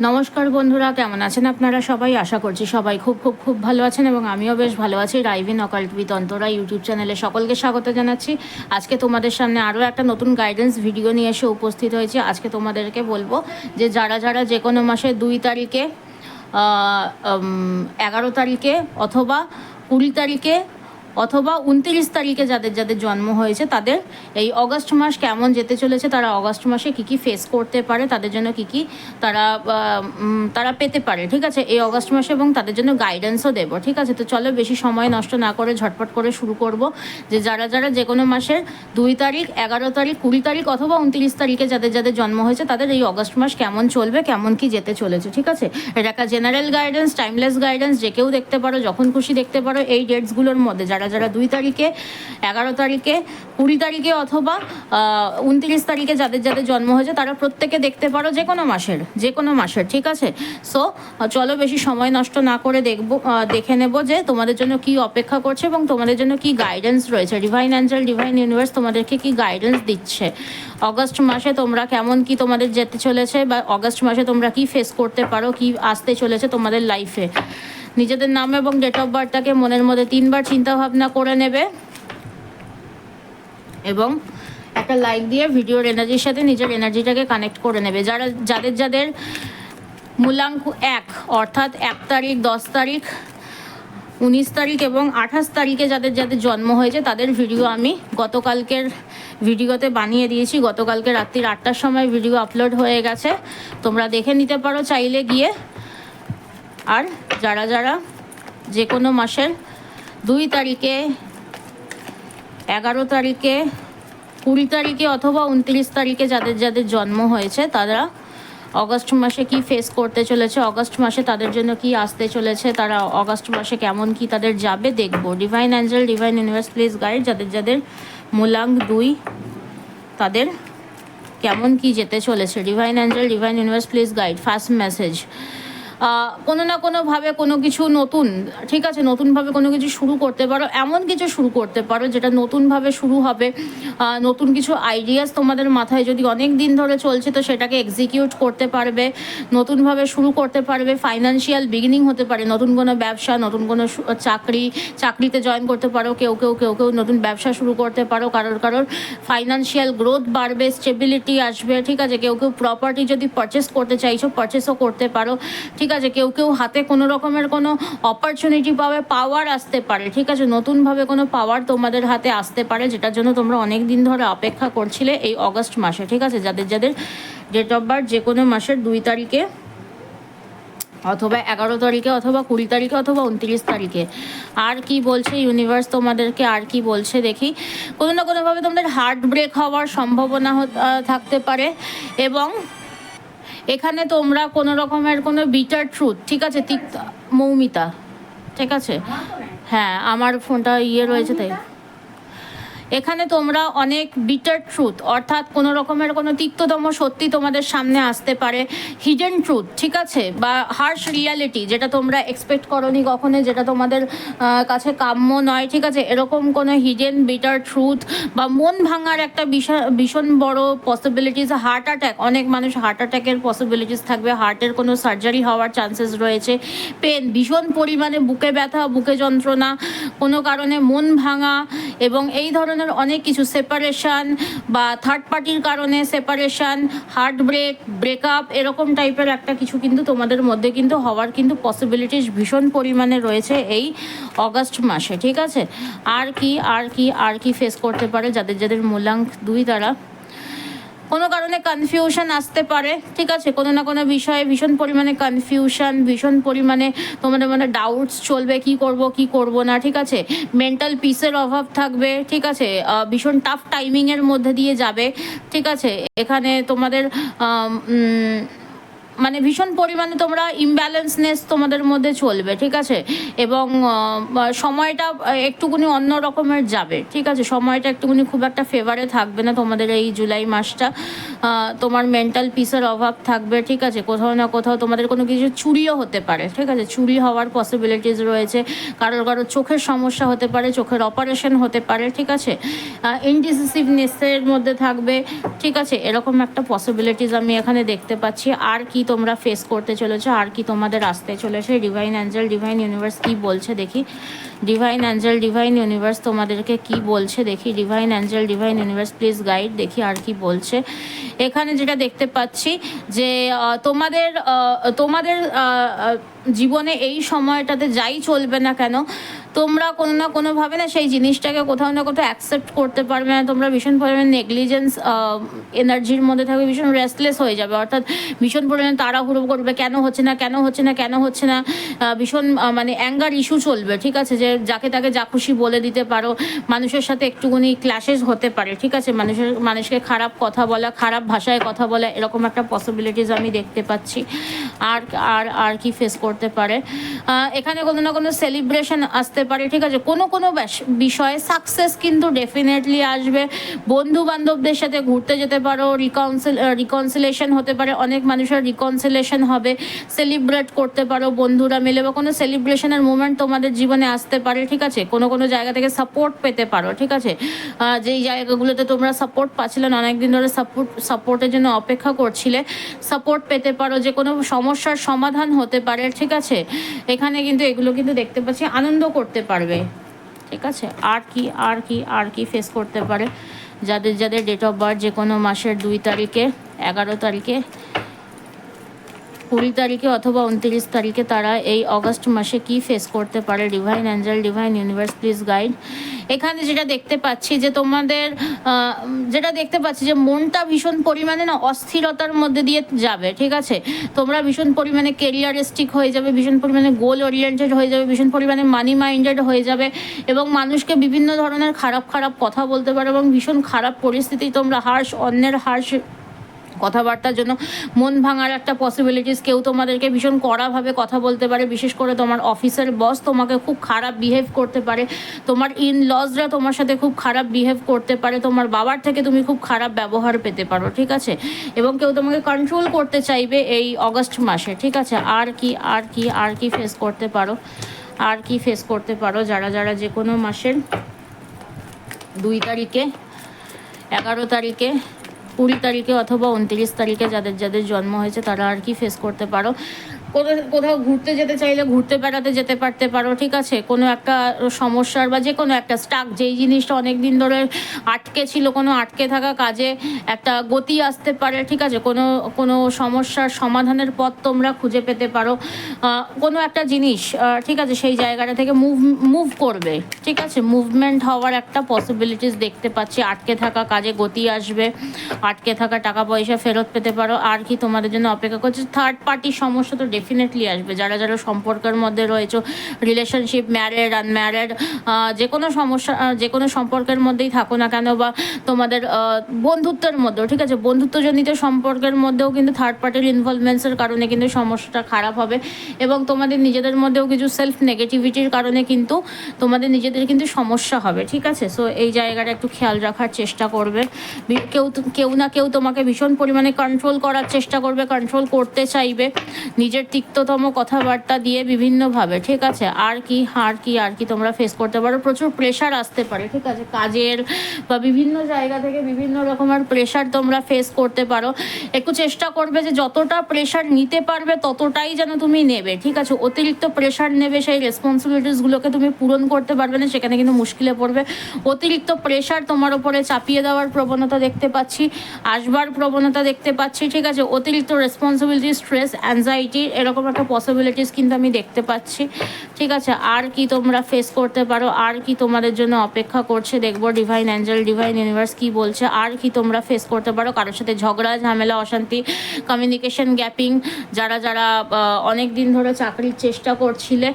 নমস্কার বন্ধুরা, কেমন আছেন আপনারা সবাই? আশা করছি সবাই খুব খুব খুব ভালো আছেন এবং আমিও বেশ ভালো আছি। রাইভিন অকাল্ট উইথ অন্তরা ইউটিউব চ্যানেলে সকলকে স্বাগত জানাচ্ছি। আজকে তোমাদের সামনে আরও একটা নতুন গাইডেন্স ভিডিও নিয়ে এসে উপস্থিত হয়েছি। আজকে তোমাদেরকে বলবো যে যারা যারা যে কোনো মাসের 2 তারিখে, 11 তারিখে অথবা 20 তারিখে অথবা 29 তারিখে যাদের যাদের জন্ম হয়েছে তাদের এই অগাস্ট মাস কেমন যেতে চলেছে, তারা অগাস্ট মাসে কী কী ফেস করতে পারে, তাদের জন্য কী কী তারা পেতে পারে, ঠিক আছে, এই অগাস্ট মাসে, এবং তাদের জন্য গাইডেন্সও দেবো, ঠিক আছে। তো চলো বেশি সময় নষ্ট না করে ঝটপট করে শুরু করব। যে যারা যারা যে কোনো মাসের 2 তারিখ, 11 তারিখ, 20 তারিখ অথবা 29 তারিখে যাদের যাদের জন্ম হয়েছে তাদের এই অগাস্ট মাস কেমন চলবে, কেমন কি যেতে চলেছে, ঠিক আছে। এটা একটা জেনারেল গাইডেন্স, টাইমলেস গাইডেন্স, যে কেউ দেখতে পারো, যখন খুশি দেখতে পারো। এই ডেটসগুলোর মধ্যে যারা যারা 2 তারিখে, 11 তারিখে, 20 তারিখে অথবা 29 তারিখে যাদের যাদের জন্ম হয়েছে তারা প্রত্যেকে দেখতে পারো, যে কোনো মাসের, ঠিক আছে। সো চলো বেশি সময় নষ্ট না করে দেখে নেব যে তোমাদের জন্য কি অপেক্ষা করছে এবং তোমাদের জন্য কি গাইডেন্স রয়েছে। ডিভাইন অ্যাঞ্জেল, ডিভাইন ইউনিভার্স তোমাদেরকে কি গাইডেন্স দিচ্ছে অগস্ট মাসে, তোমরা কেমন কি তোমাদের যেতে চলেছে, বা অগস্ট মাসে তোমরা কি ফেস করতে পারো, কি আসতে চলেছে তোমাদের লাইফে। নিজেদের নাম এবং ডেট অফ বার্থটাকে মনের মধ্যে 3 বার চিন্তা ভাবনা করে নেবে এবং একটা লাইক দিয়ে ভিডিওর এনার্জির সাথে নিজের এনার্জিটাকে কানেক্ট করে নেবে। যাদের যাদের মূলাঙ্ক 1 অর্থাৎ 1 তারিখ, 10 তারিখ, 19 তারিখ এবং 28 তারিখে যাদের যাদের জন্ম হয়েছে তাদের ভিডিও আমি গতকালকের ভিডিওতে বানিয়ে দিয়েছি। গতকালকে রাত্রির 8টার সময় ভিডিও আপলোড হয়ে গেছে, তোমরা দেখে নিতে পারো চাইলে গিয়ে। আর যারা যারা যে কোনো মাসের 2 তারিখে, 11 তারিখে, 20 তারিখে অথবা 29 তারিখে যাদের যাদের জন্ম হয়েছে তারা অগস্ট মাসে কি ফেস করতে চলেছে, অগস্ট মাসে তাদের জন্য কি আসতে চলেছে, তারা অগস্ট মাসে কেমন কি তাদের যাবে দেখবো। Divine Angel, divine universe please guide, যাদের যাদের মূলাঙ্ক 2 তাদের কেমন কি যেতে চলেছে। Divine Angel, divine universe please guide. First message, কোনো না কোনোভাবে কোনো কিছু নতুন, ঠিক আছে, নতুনভাবে কোনো কিছু শুরু করতে পারো, এমন কিছু শুরু করতে পারো যেটা নতুনভাবে শুরু হবে। নতুন কিছু আইডিয়াস তোমাদের মাথায় যদি অনেক দিন ধরে চলছে তো সেটাকে এক্সিকিউট করতে পারবে, নতুনভাবে শুরু করতে পারবে। ফাইন্যান্সিয়াল বিগিনিং হতে পারে, নতুন কোনো ব্যবসা, নতুন কোনো চাকরিতে জয়েন করতে পারো, কেউ কেউ নতুন ব্যবসা শুরু করতে পারো, কারোর ফাইন্যান্সিয়াল গ্রোথ বাড়বে, স্টেবিলিটি আসবে, ঠিক আছে। কেউ প্রপার্টি যদি পারচেস করতে চাইছো পারচেসও করতে পারো, ঠিক আছে। কেউ হাতে কোনো রকমের কোনো অপরচুনিটি পাবে, পাওয়ার আসতে পারে, ঠিক আছে। নতুনভাবে কোনো পাওয়ার তোমাদের হাতে আসতে পারে যেটার জন্য তোমরা অনেক দিন ধরে অপেক্ষা করছিলে এই অগস্ট মাসে, ঠিক আছে। যাদের যাদের ডেট অফ বার্থ যে কোনো মাসের 2 তারিখে অথবা 11 তারিখে অথবা 20 তারিখে অথবা 29 তারিখে। আর কি বলছে ইউনিভার্স তোমাদেরকে, আর কি বলছে দেখি। কোনো না কোনোভাবে তোমাদের হার্ট ব্রেক হওয়ার সম্ভাবনা থাকতে পারে এবং এখানে তোমরা কোনো রকমের কোনো বিটার ট্রুথ, ঠিক আছে, মৌমিতা, ঠিক আছে, হ্যাঁ আমার ফোনটা রয়েছে তাই। এখানে তোমরা অনেক বিটার ট্রুথ অর্থাৎ কোনো রকমের কোনো তিক্ততম সত্যি তোমাদের সামনে আসতে পারে, হিডেন ট্রুথ, ঠিক আছে, বা হার্শ রিয়ালিটি যেটা তোমরা এক্সপেক্ট করোনি কখনো, যেটা তোমাদের কাছে কাম্য নয়, ঠিক আছে। এরকম কোনো হিডেন বিটার ট্রুথ বা মন ভাঙার একটা ভীষণ বড় পসিবিলিটিস, হার্ট অ্যাটাক, অনেক মানুষ হার্ট অ্যাটাকের পসিবিলিটিস থাকবে, হার্টের কোনো সার্জারি হওয়ার চান্সেস রয়েছে, পেন, ভীষণ পরিমাণে বুকে ব্যথা, বুকে যন্ত্রণা, কোনো কারণে মন ভাঙা এবং এই ধরনের অনেক কিছু, সেপারেশন বা থার্ড পার্টির কারণে সেপারেশন, হার্ট ব্রেকআপ, এরকম টাইপের একটা কিছু কিন্তু তোমাদের মধ্যে কিন্তু হওয়ার কিন্তু পসিবিলিটিস ভীষণ পরিমাণে রয়েছে এই অগাস্ট মাসে, ঠিক আছে। আর কি ফেস করতে পারে যাদের যাদের মূলাঙ্ক 2 তারা কোনো কারণে কনফিউশন আসতে পারে, ঠিক আছে। কোনো না কোনো বিষয়ে ভীষণ পরিমাণে কনফিউশন, ভীষণ পরিমাণে তোমাদের মানে ডাউটস চলবে, কি করব না, ঠিক আছে। মেন্টাল পিসের অভাব থাকবে, ঠিক আছে। ভীষণ টাফ টাইমিংয়ের মধ্যে দিয়ে যাবে, ঠিক আছে। এখানে তোমাদের মানে ভীষণ পরিমাণে তোমরা ইমব্যালেন্সনেস তোমাদের মধ্যে চলবে, ঠিক আছে। এবং সময়টা একটুকুনি অন্য রকমের যাবে, ঠিক আছে। সময়টা একটুকুনি খুব একটা ফেভারে থাকবে না তোমাদের এই জুলাই মাসটা। তোমার মেন্টাল পিসের অভাব থাকবে, ঠিক আছে। কোথাও না কোথাও তোমাদের কোনো কিছু চুরিও হতে পারে, ঠিক আছে। চুরি হওয়ার পসিবিলিটিস রয়েছে, কারোর চোখের সমস্যা হতে পারে, চোখের অপারেশন হতে পারে, ঠিক আছে। ইনডিসিসিভনেসের মধ্যে থাকবে, ঠিক আছে। এরকম একটা পসিবিলিটিস আমি এখানে দেখতে পাচ্ছি। আর কি তোমরা ফেস করতে চলেছো, আর কি তোমাদের আসতে চলেছে। ডিভাইন অ্যাঞ্জেল, ডিভাইন ইউনিভার্স কি বলছে দেখি। ডিভাইন অ্যাঞ্জেল, ডিভাইন ইউনিভার্স তোমাদেরকে কি বলছে দেখি। Divine Angel, divine universe please guide দেখি আর কি বলছে। এখানে যেটা দেখতে পাচ্ছি যে তোমাদের তোমাদের জীবনে এই সময়টাতে যাই চলবে না কেন, তোমরা কোনো না কোনোভাবে না সেই জিনিসটাকে কোথাও না কোথাও অ্যাকসেপ্ট করতে পারবে না। তোমরা ভীষণ পরিমাণে নেগলিজেন্স এনার্জির মধ্যে থাকবে, ভীষণ রেস্টলেস হয়ে যাবে, অর্থাৎ ভীষণ পরিমাণে তাড়াহুড়ো করবে, কেন হচ্ছে না কেন হচ্ছে না কেন হচ্ছে না, ভীষণ মানে অ্যাঙ্গার ইস্যু চলবে, ঠিক আছে, যে যাকে তাকে যা খুশি বলে দিতে পারো, মানুষের সাথে একটুখানি ক্ল্যাশেস হতে পারে, ঠিক আছে, মানুষকে খারাপ কথা বলা, খারাপ ভাষায় কথা বলা, এরকম একটা পসিবিলিটিস আমি দেখতে পাচ্ছি। আর আর আর কি ফেস করতে পারে, এখানে কোনো না কোনো সেলিব্রেশন আসতে পারে, ঠিক আছে, কোনো কোনো বিষয়ে সাকসেস কিন্তু ডেফিনেটলি আসবে। বন্ধু বান্ধবদের সাথে ঘুরতে যেতে পারো, রিকনসিলেশন হতে পারে, অনেক মানুষের রিকনসিলেশন হবে, সেলিব্রেট করতে পারো বন্ধুরা মিলে, বা কোনো সেলিব্রেশনের মুমেন্ট তোমাদের জীবনে আসতে পারে, ঠিক আছে, কোনো কোনো জায়গা থেকে সাপোর্ট পেতে পারো, ঠিক আছে, যেই জায়গাগুলোতে তোমরা সাপোর্ট পাচ্ছিলে, অনেকদিন ধরে সাপোর্টের জন্য অপেক্ষা করছিলে, সাপোর্ট পেতে পারো, যে কোনো সমস্যার সমাধান হতে পারে, ঠিক আছে, এখানে কিন্তু এগুলো কিন্তু দেখতে পাচ্ছি, আনন্দ করতে পারবে, ঠিক আছে। আর কি আর কি আর কি ফেস করতে পারে যাদের যাদের ডেট অফ বার্থ যে কোনো মাসের 2 তারিখে, 11 তারিখে, 20 তারিখে অথবা 29 তারিখে, তারা এই অগস্ট মাসে কি ফেস করতে পারে। Divine Angel, divine universe please guide. এখানে যেটা দেখতে পাচ্ছি যে তোমাদের যেটা দেখতে পাচ্ছি যে মনটা ভীষণ পরিমাণে না অস্থিরতার মধ্যে দিয়ে যাবে, ঠিক আছে, তোমরা ভীষণ পরিমাণে কেরিয়ারিস্টিক হয়ে যাবে, ভীষণ পরিমাণে গোল ওরিয়েন্টেড হয়ে যাবে, ভীষণ পরিমাণে মানি মাইন্ডেড হয়ে যাবে, এবং মানুষকে বিভিন্ন ধরনের খারাপ খারাপ কথা বলতে পারো, এবং ভীষণ খারাপ পরিস্থিতি, তোমরা অন্যের হার্শ কথাবার্তার জন্য মন ভাঙার একটা পসিবিলিটিস, কেউ তোমাদেরকে ভীষণ কড়াভাবে কথা বলতে পারে, বিশেষ করে তোমার অফিসের বস তোমাকে খুব খারাপ বিহেভ করতে পারে, তোমার ইন লজরা তোমার সাথে খুব খারাপ বিহেভ করতে পারে, তোমার বাবার থেকে তুমি খুব খারাপ ব্যবহার পেতে পারো, ঠিক আছে, এবং কেউ তোমাকে কন্ট্রোল করতে চাইবে এই অগস্ট মাসে, ঠিক আছে। আর কি আর কি আর কি ফেস করতে পারো, আর কি ফেস করতে পারো যারা যারা যে কোনো মাসের 2 তারিখে, 11 তারিখে, 20 তারিখে অথবা 29 তারিখে যাদের যাদের জন্ম হয়েছে, তারা আর কি ফেস করতে পারো। কোথাও ঘুরতে যেতে চাইলে ঘুরতে বেড়াতে যেতে পারতে পারো, ঠিক আছে, কোনো একটা সমস্যার বা যে কোনো একটা স্টাক, যেই জিনিসটা অনেক দিন ধরে আটকে ছিল, কোনো আটকে থাকা কাজে একটা গতি আসতে পারে, ঠিক আছে, কোনো কোনো সমস্যার সমাধানের পথ তোমরা খুঁজে পেতে পারো, কোনো একটা জিনিস, ঠিক আছে, সেই জায়গাটা থেকে মুভ করবে, ঠিক আছে, মুভমেন্ট হওয়ার একটা পসিবিলিটিস দেখতে পাচ্ছি, আটকে থাকা কাজে গতি আসবে, আটকে থাকা টাকা পয়সা ফেরত পেতে পারো। আর কি তোমাদের জন্য অপেক্ষা করছে, থার্ড পার্টির সমস্যা তো ডেফিনেটলি আসবে, যারা যারা সম্পর্কের মধ্যে রয়েছে, রিলেশনশিপ, ম্যারেড, আনম্যারেড, যে কোনো সমস্যা, যে কোনো সম্পর্কের মধ্যেই থাকো না কেন, বা তোমাদের বন্ধুত্বের মধ্যেও, ঠিক আছে, বন্ধুত্বজনিত সম্পর্কের মধ্যেও কিন্তু থার্ড পার্টির ইনভলভমেন্টসের কারণে কিন্তু সমস্যাটা খারাপ হবে, এবং তোমাদের নিজেদের মধ্যেও কিছু সেলফ নেগেটিভিটির কারণে কিন্তু তোমাদের নিজেদের কিন্তু সমস্যা হবে, ঠিক আছে। সো এই জায়গাটা একটু খেয়াল রাখার চেষ্টা করবে, কেউ না কেউ তোমাকে ভীষণ পরিমাণে কন্ট্রোল করার চেষ্টা করবে, কন্ট্রোল করতে চাইবে নিজের তিক্ততম কথাবার্তা দিয়ে বিভিন্নভাবে, ঠিক আছে। আর কি আর কি আর কি তোমরা ফেস করতে পারো, প্রচুর প্রেশার আসতে পারে, ঠিক আছে, কাজের বা বিভিন্ন জায়গা থেকে বিভিন্ন রকমের প্রেশার তোমরা ফেস করতে পারো। একটু চেষ্টা করবে যে যতটা প্রেশার নিতে পারবে ততটাই যেন তুমি নেবে, ঠিক আছে, অতিরিক্ত প্রেশার নেবে, সেই রেসপন্সিবিলিটিসগুলোকে তুমি পূরণ করতে পারবে না, সেখানে কিন্তু মুশকিলে পড়বে। অতিরিক্ত প্রেশার তোমার ওপরে চাপিয়ে দেওয়ার প্রবণতা দেখতে পাচ্ছি, আসবার প্রবণতা দেখতে পাচ্ছি, ঠিক আছে, অতিরিক্ত রেসপন্সিবিলিটি, স্ট্রেস, অ্যাংজাইটি, এরকম একটা পসিবিলিটিস কিন্তু আমি দেখতে পাচ্ছি, ঠিক আছে। আর কি তোমরা ফেস করতে পারো, আর কি তোমাদের জন্য অপেক্ষা করছে দেখবো। ডিভাইন অ্যাঞ্জেল, ডিভাইন ইউনিভার্স কি বলছে, আর কি তোমরা ফেস করতে পারো। কারোর সাথে ঝগড়া, ঝামেলা, অশান্তি, কমিউনিকেশন গ্যাপিং, যারা যারা অনেক দিন ধরে চাকরির চেষ্টা করছিলে,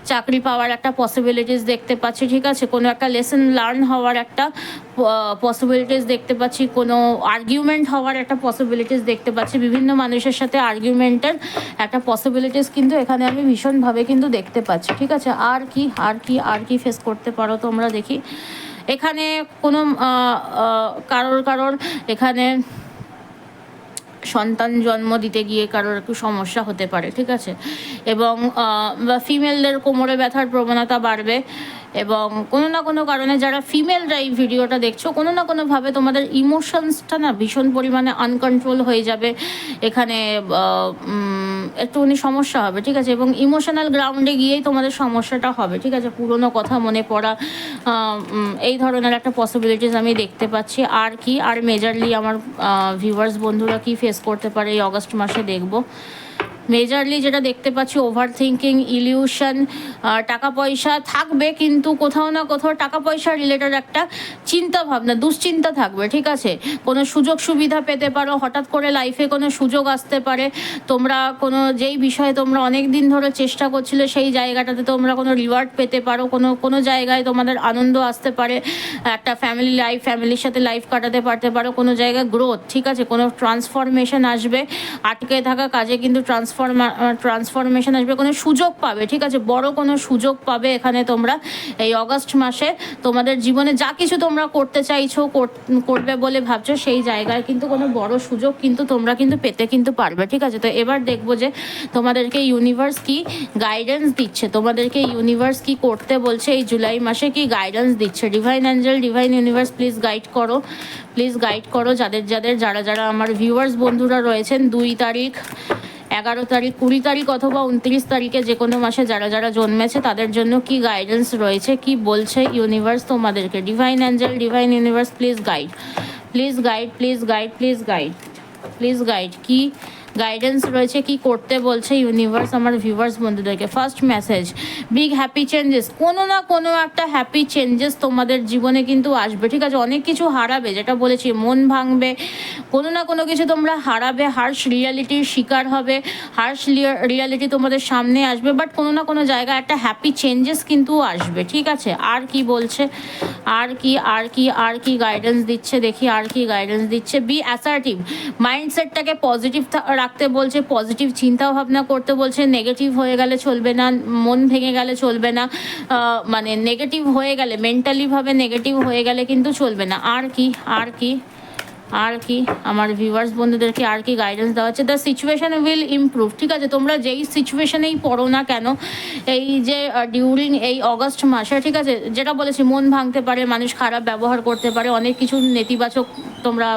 চাকরি পাওয়ার একটা পসিবিলিটিস দেখতে পাচ্ছি, ঠিক আছে, কোনো একটা লেসন লার্ন হওয়ার একটা পসিবিলিটিস দেখতে পাচ্ছি, কোনো আর্গুমেন্ট হওয়ার একটা পসিবিলিটিস দেখতে পাচ্ছি, বিভিন্ন মানুষের সাথে আর্গুমেন্টের একটা পসিবিলিটিস কিন্তু এখানে আমি ভীষণভাবে কিন্তু দেখতে পাচ্ছি, ঠিক আছে। আর কি আর কি আর কি ফেস করতে পারো তোমরা দেখি। এখানে কোনো কারোর এখানে সন্তান জন্ম দিতে গিয়ে কারোর একটু সমস্যা হতে পারে, ঠিক আছে, এবং ফিমেলদের কোমরে ব্যথার প্রবণতা বাড়বে, এবং কোনো না কোনো কারণে যারা ফিমেলরা এই ভিডিওটা দেখছো, কোনো না কোনোভাবে তোমাদের ইমোশনসটা না ভীষণ পরিমাণে আনকন্ট্রোল হয়ে যাবে, এখানে একটুখানি সমস্যা হবে, ঠিক আছে, এবং ইমোশনাল গ্রাউন্ডে গিয়েই তোমাদের সমস্যাটা হবে, ঠিক আছে, পুরনো কথা মনে পড়া, এই ধরনের একটা পসিবিলিটিস আমি দেখতে পাচ্ছি। আর কি, আর মেজরলি আমার ভিউয়ার্স বন্ধুরা কি ফেস করতে পারে এই অগস্ট মাসে দেখব। মেজরলি যেটা দেখতে পাচ্ছি, ওভার থিঙ্কিং, ইলিউশন, টাকা পয়সা থাকবে কিন্তু কোথাও না কোথাও টাকা পয়সা রিলেটেড একটা চিন্তা ভাবনা, দুশ্চিন্তা থাকবে, ঠিক আছে, কোনো সুযোগ সুবিধা পেতে পারো, হঠাৎ করে লাইফে কোনো সুযোগ আসতে পারে, তোমরা কোনো যেই বিষয়ে তোমরা অনেক দিন ধরে চেষ্টা করছিলে সেই জায়গাটাতে তোমরা কোনো রিওয়ার্ড পেতে পারো, কোনো জায়গায় তোমাদের আনন্দ আসতে পারে, একটা ফ্যামিলির সাথে লাইফ কাটাতে পারো, কোনো জায়গায় গ্রোথ, ঠিক আছে, কোনো ট্রান্সফরমেশন আসবে, আটকে থাকা কাজে কিন্তু ট্রান্সফরমেশন আসবে, কোনো সুযোগ পাবে, ঠিক আছে, বড় কোনো সুযোগ পাবে এখানে তোমরা এই অগস্ট মাসে। তোমাদের জীবনে যা কিছু তোমরা করতে চাইছো, করবে বলে ভাবছো, সেই জায়গায় কিন্তু কোনো বড় সুযোগ কিন্তু তোমরা কিন্তু পেতে কিন্তু পারবে, ঠিক আছে। তো এবার দেখবো যে তোমাদেরকে ইউনিভার্স কি গাইডেন্স দিচ্ছে, তোমাদেরকে ইউনিভার্স কি করতে বলছে এই জুলাই মাসে, কি গাইডেন্স দিচ্ছে। Divine Angel, divine universe, please guide করো, প্লিজ গাইড করো যারা আমার ভিউয়ার্স বন্ধুরা রয়েছেন 2 তারিখ, 11 তারিখ, 20 তারিখ অথবা 29 তারিখে যে কোনো মাসে যারা জন্মেছে তাদের জন্য কি গাইডেন্স রয়েছে, কি বলছে ইউনিভার্স তোমাদেরকে। Divine Angel, divine universe, please guide, please guide, please guide, please guide, please guide, কি গাইডেন্স রয়েছে, কি করতে বলছে ইউনিভার্স আমার ভিউয়ার্স বন্ধুদেরকে। First message, big happy changes, কোনো না কোনো একটা হ্যাপি চেঞ্জেস তোমাদের জীবনে কিন্তু আসবে, ঠিক আছে। অনেক কিছু হারাবে, যেটা বলেছি, মন ভাঙবে, কোনো না কোনো কিছু তোমরা হারাবে, হার্শ রিয়ালিটির শিকার হবে, হার্শ রিয়ালিটি তোমাদের সামনে আসবে, বাট কোনো না কোনো জায়গায় একটা হ্যাপি চেঞ্জেস কিন্তু আসবে, ঠিক আছে। আর কি বলছে, আর কি গাইডেন্স দিচ্ছে দেখি, আর কি গাইডেন্স দিচ্ছে। বি অ্যাসার্টিভ, মাইন্ডসেটটাকে পজিটিভ রাখতে বলছে, পজিটিভ চিন্তা ভাবনা করতে বলছে, নেগেটিভ হয়ে গেলে চলবে না, মন ভেঙে গেলে চলবে না, মানে নেগেটিভ হয়ে গেলে, মেন্টালিভাবে নেগেটিভ হয়ে গেলে কিন্তু চলবে না। আর কি আমার ভিউয়ার্স বন্ধুদেরকে আর কি গাইডেন্স দেওয়া হচ্ছে। দ্য সিচুয়েশন উইল ইমপ্রুভ, ঠিক আছে, তোমরা যেই সিচুয়েশনেই পড়ো না কেন এই যে ডিউরিং এই অগস্ট মাসে, ঠিক আছে, যেটা বলেছি, মন ভাঙতে পারে, মানুষ খারাপ ব্যবহার করতে পারে, অনেক কিছু নেতিবাচক তোমরা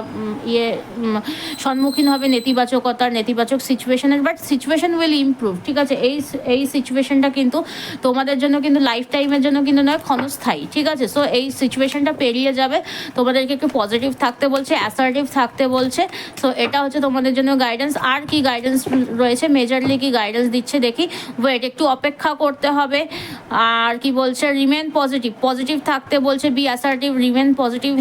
সম্মুখীন হবে, নেতিবাচক সিচুয়েশনের, বাট সিচুয়েশন উইল ইমপ্রুভ, ঠিক আছে। এই সিচুয়েশনটা কিন্তু তোমাদের জন্য কিন্তু লাইফ টাইমের জন্য কিন্তু নয়, ক্ষণস্থায়ী, ঠিক আছে। সো এই সিচুয়েশনটা পেরিয়ে যাবে, তোমাদেরকে একটু পজিটিভ থাকতে বলছে, অ্যাসার্টিভ থাকতে বলছে। সো এটা হচ্ছে তোমাদের জন্য গাইডেন্স। আর কি গাইডেন্স রয়েছে, মেজরলি কি গাইডেন্স দিচ্ছে দেখি। ওয়েট, একটু অপেক্ষা করতে হবে। আর কি বলছে, রিমেন পজিটিভ থাকতে বলছে, B assertive, remain positive,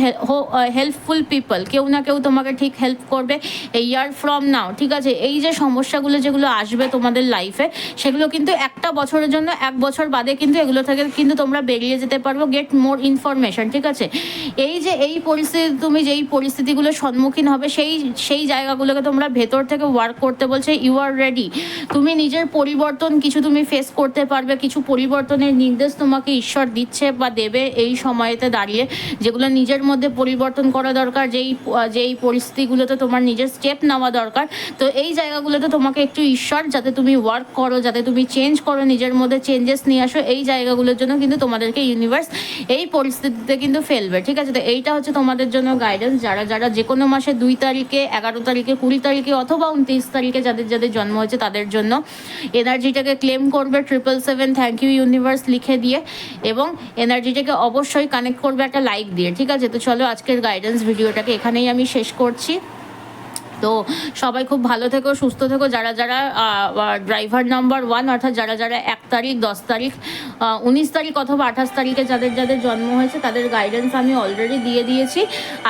helpful people, কেউ না কেউ তোমাকে ঠিক হেল্প করবে এই ইয়ার ফ্রম নাও, ঠিক আছে। এই যে সমস্যাগুলো যেগুলো আসবে তোমাদের লাইফে, সেগুলো কিন্তু একটা বছরের জন্য, 1 বছর বাদে কিন্তু এগুলো থেকে কিন্তু তোমরা বেরিয়ে যেতে পারবো। গেট মোর ইনফরমেশন, ঠিক আছে। এই যে এই পরিস্থিতি, তুমি যেই পরিস্থিতিগুলো সম্মুখীন হবে, সেই জায়গাগুলোকে তোমরা ভেতর থেকে ওয়ার্ক করতে বলছে। ইউ আর রেডি, তুমি নিজের পরিবর্তন কিছু তুমি ফেস করতে পারবে, কিছু পরিবর্তনের নির্দেশ তোমাকে ঈশ্বর দিচ্ছে বা দেবে এই সময়তে দাঁড়িয়ে, যেগুলো নিজের মধ্যে পরিবর্তন করা দরকার, যেই পরিস্থিতিগুলোতে তোমার নিজের স্টেপ নেওয়া দরকার। তো এই জায়গাগুলোতে তোমাকে একটু ঈশ্বর, যাতে তুমি ওয়ার্ক করো, যাতে তুমি চেঞ্জ করো, নিজের মধ্যে চেঞ্জেস নিয়ে আসো, এই জায়গাগুলোর জন্য কিন্তু তোমাদেরকে ইউনিভার্স এই পরিস্থিতিতে কিন্তু ফেলবে, ঠিক আছে। তো এইটা হচ্ছে তোমাদের জন্য গাইডেন্স, যারা যে কোনো মাসে 2 তারিখে, 11 তারিখে, 20 তারিখে অথবা 29 তারিখে যাদের জন্ম হয়েছে তাদের জন্য এনার্জিটাকে ক্লেম করবে 777 থ্যাংক ইউ ইউনিভার্স লিখে দিয়ে, এবং এনার্জিটাকে অবশ্যই কানেক্ট করবে একটা লাইক দিয়ে, ঠিক আছে। তো চলো আজকের গাইডেন্স ভিডিওটাকে এখানেই আমি শেষ করছি। তো সবাই খুব ভালো থেকো, সুস্থ থেকো। যারা ড্রাইভার নাম্বার 1, অর্থাৎ যারা 1 তারিখ, 10 তারিখ, 19 তারিখ অথবা 28 তারিখে যাদের জন্ম হয়েছে তাদের গাইডেন্স আমি অলরেডি দিয়ে দিয়েছি।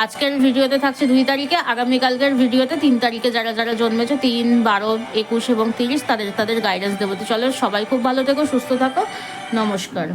আজকের ভিডিওতে থাকছে 2 তারিখে, আগামীকালকের ভিডিওতে 3 তারিখে যারা জন্মেছে 3, 12, 21 এবং 30 তাদের গাইডেন্স দেবো। তো চলো সবাই খুব ভালো থেকো, সুস্থ থাকো, নমস্কার।